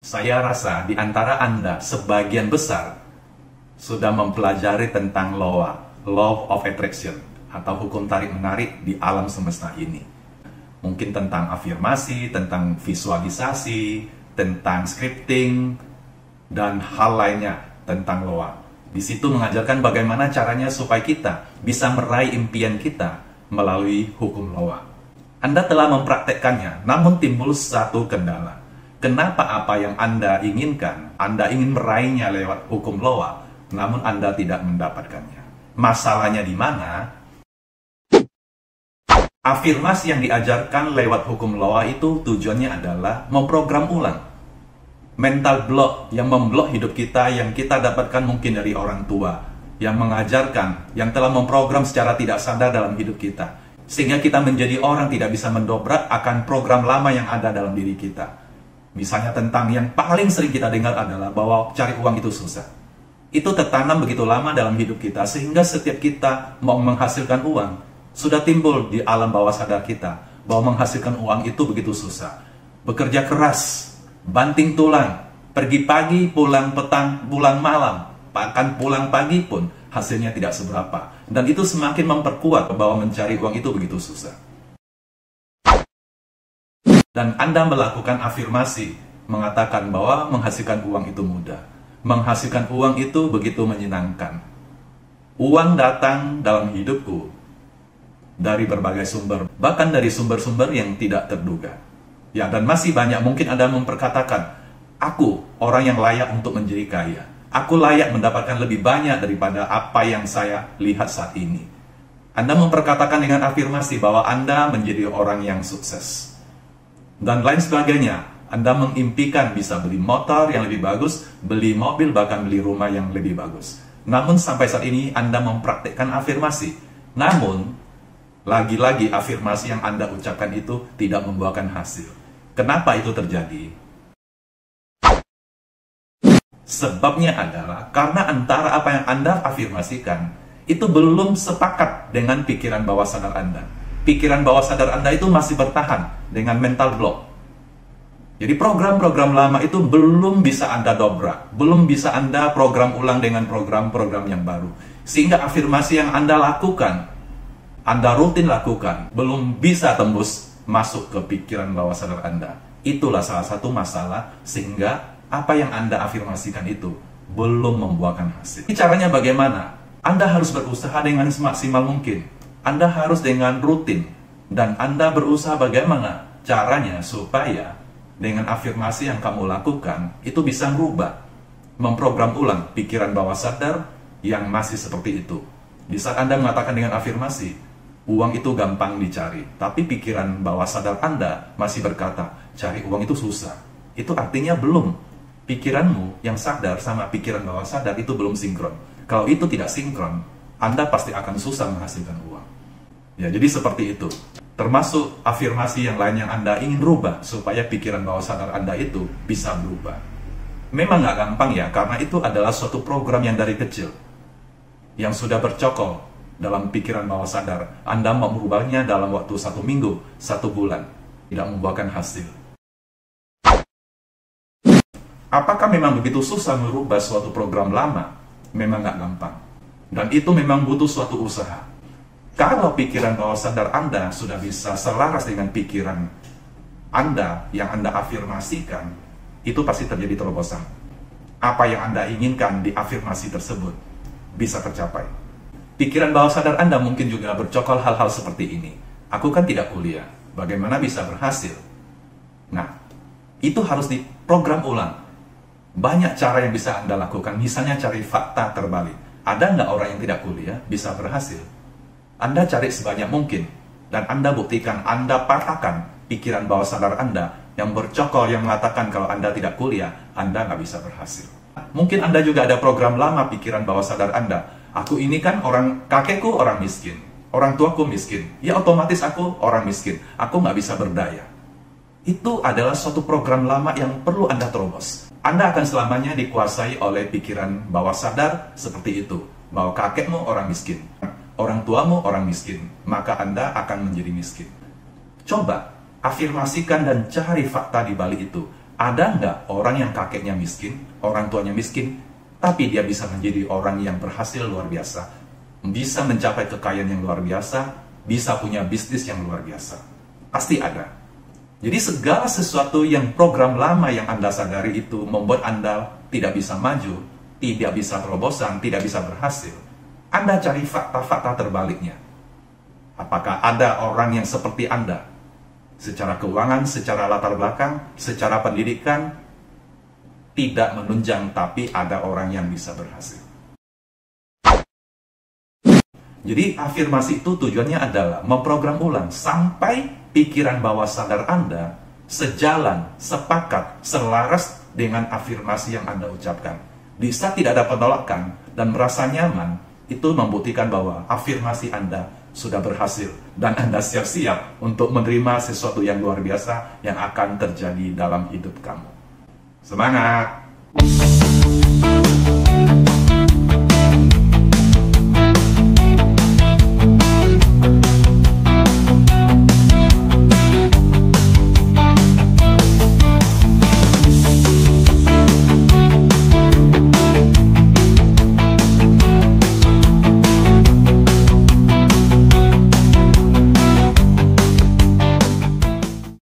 Saya rasa di antara Anda sebagian besar sudah mempelajari tentang law of attraction atau hukum tarik-menarik di alam semesta ini. Mungkin tentang afirmasi, tentang visualisasi, tentang scripting, dan hal lainnya tentang law. Di situ mengajarkan bagaimana caranya supaya kita bisa meraih impian kita melalui hukum law. Anda telah mempraktekkannya, namun timbul satu kendala. Kenapa apa yang Anda inginkan, Anda ingin meraihnya lewat hukum law, namun Anda tidak mendapatkannya? Masalahnya di mana? Afirmasi yang diajarkan lewat hukum law itu tujuannya adalah memprogram ulang mental block yang memblok hidup kita, yang kita dapatkan mungkin dari orang tua, yang mengajarkan, yang telah memprogram secara tidak sadar dalam hidup kita, sehingga kita menjadi orang tidak bisa mendobrak akan program lama yang ada dalam diri kita. Misalnya tentang yang paling sering kita dengar adalah bahwa cari uang itu susah. Itu tertanam begitu lama dalam hidup kita, sehingga setiap kita mau menghasilkan uang, sudah timbul di alam bawah sadar kita bahwa menghasilkan uang itu begitu susah. Bekerja keras, banting tulang, pergi pagi, pulang petang, pulang malam, bahkan pulang pagi pun hasilnya tidak seberapa. Dan itu semakin memperkuat bahwa mencari uang itu begitu susah. Dan Anda melakukan afirmasi, mengatakan bahwa menghasilkan uang itu mudah. Menghasilkan uang itu begitu menyenangkan. Uang datang dalam hidupku dari berbagai sumber, bahkan dari sumber-sumber yang tidak terduga. Ya, dan masih banyak mungkin Anda memperkatakan, aku orang yang layak untuk menjadi kaya. Aku layak mendapatkan lebih banyak daripada apa yang saya lihat saat ini. Anda memperkatakan dengan afirmasi bahwa Anda menjadi orang yang sukses. Dan lain sebagainya. Anda mengimpikan bisa beli motor yang lebih bagus, beli mobil, bahkan beli rumah yang lebih bagus. Namun sampai saat ini Anda mempraktikkan afirmasi. Namun, lagi-lagi afirmasi yang Anda ucapkan itu tidak membuahkan hasil. Kenapa itu terjadi? Sebabnya adalah karena antara apa yang Anda afirmasikan itu belum sepakat dengan pikiran bawah sadar Anda. Pikiran bawah sadar Anda itu masih bertahan dengan mental block. Jadi program-program lama itu belum bisa Anda dobrak, belum bisa Anda program ulang dengan program-program yang baru. Sehingga afirmasi yang Anda lakukan, Anda rutin lakukan, belum bisa tembus masuk ke pikiran bawah sadar Anda. Itulah salah satu masalah sehingga apa yang Anda afirmasikan itu belum membuahkan hasil. Caranya bagaimana? Anda harus berusaha dengan semaksimal mungkin. Anda harus dengan rutin. Dan Anda berusaha bagaimana caranya supaya dengan afirmasi yang kamu lakukan itu bisa merubah, memprogram ulang pikiran bawah sadar yang masih seperti itu. Di saat Anda mengatakan dengan afirmasi, uang itu gampang dicari, tapi pikiran bawah sadar Anda masih berkata, cari uang itu susah. Itu artinya belum. Pikiranmu yang sadar sama pikiran bawah sadar itu belum sinkron. Kalau itu tidak sinkron, Anda pasti akan susah menghasilkan uang. Ya, jadi seperti itu. Termasuk afirmasi yang lain yang Anda ingin rubah supaya pikiran bawah sadar Anda itu bisa berubah. Memang nggak gampang ya, karena itu adalah suatu program yang dari kecil, yang sudah bercokol dalam pikiran bawah sadar. Anda mau merubahnya dalam waktu 1 minggu, 1 bulan, tidak membuahkan hasil. Apakah memang begitu susah merubah suatu program lama? Memang nggak gampang. Dan itu memang butuh suatu usaha. Kalau pikiran bawah sadar Anda sudah bisa selaras dengan pikiran Anda yang Anda afirmasikan, itu pasti terjadi terobosan. Apa yang Anda inginkan di afirmasi tersebut bisa tercapai. Pikiran bawah sadar Anda mungkin juga bercokol hal-hal seperti ini. Aku kan tidak kuliah, bagaimana bisa berhasil? Nah, itu harus diprogram ulang. Banyak cara yang bisa Anda lakukan, misalnya cari fakta terbalik. Ada nggak orang yang tidak kuliah bisa berhasil? Anda cari sebanyak mungkin, dan Anda buktikan, Anda patahkan pikiran bawah sadar Anda yang bercokol, yang mengatakan kalau Anda tidak kuliah, Anda nggak bisa berhasil. Mungkin Anda juga ada program lama pikiran bawah sadar Anda. Aku ini kan kakekku orang miskin, orang tuaku miskin, ya otomatis aku orang miskin, aku nggak bisa berdaya. Itu adalah suatu program lama yang perlu Anda terobos. Anda akan selamanya dikuasai oleh pikiran bawah sadar seperti itu, bahwa kakekmu orang miskin, orang tuamu orang miskin, maka Anda akan menjadi miskin. Coba afirmasikan dan cari fakta di balik itu. Ada nggak orang yang kakeknya miskin, orang tuanya miskin, tapi dia bisa menjadi orang yang berhasil luar biasa, bisa mencapai kekayaan yang luar biasa, bisa punya bisnis yang luar biasa? Pasti ada. Jadi segala sesuatu yang program lama yang Anda sadari itu membuat Anda tidak bisa maju, tidak bisa terobosan, tidak bisa berhasil, Anda cari fakta-fakta terbaliknya. Apakah ada orang yang seperti Anda? Secara keuangan, secara latar belakang, secara pendidikan, tidak menunjang, tapi ada orang yang bisa berhasil. Jadi afirmasi itu tujuannya adalah memprogram ulang sampai pikiran bawah sadar Anda sejalan, sepakat, selaras dengan afirmasi yang Anda ucapkan. Bisa tidak ada penolakan dan merasa nyaman, itu membuktikan bahwa afirmasi Anda sudah berhasil dan Anda siap-siap untuk menerima sesuatu yang luar biasa yang akan terjadi dalam hidup kamu. Semangat!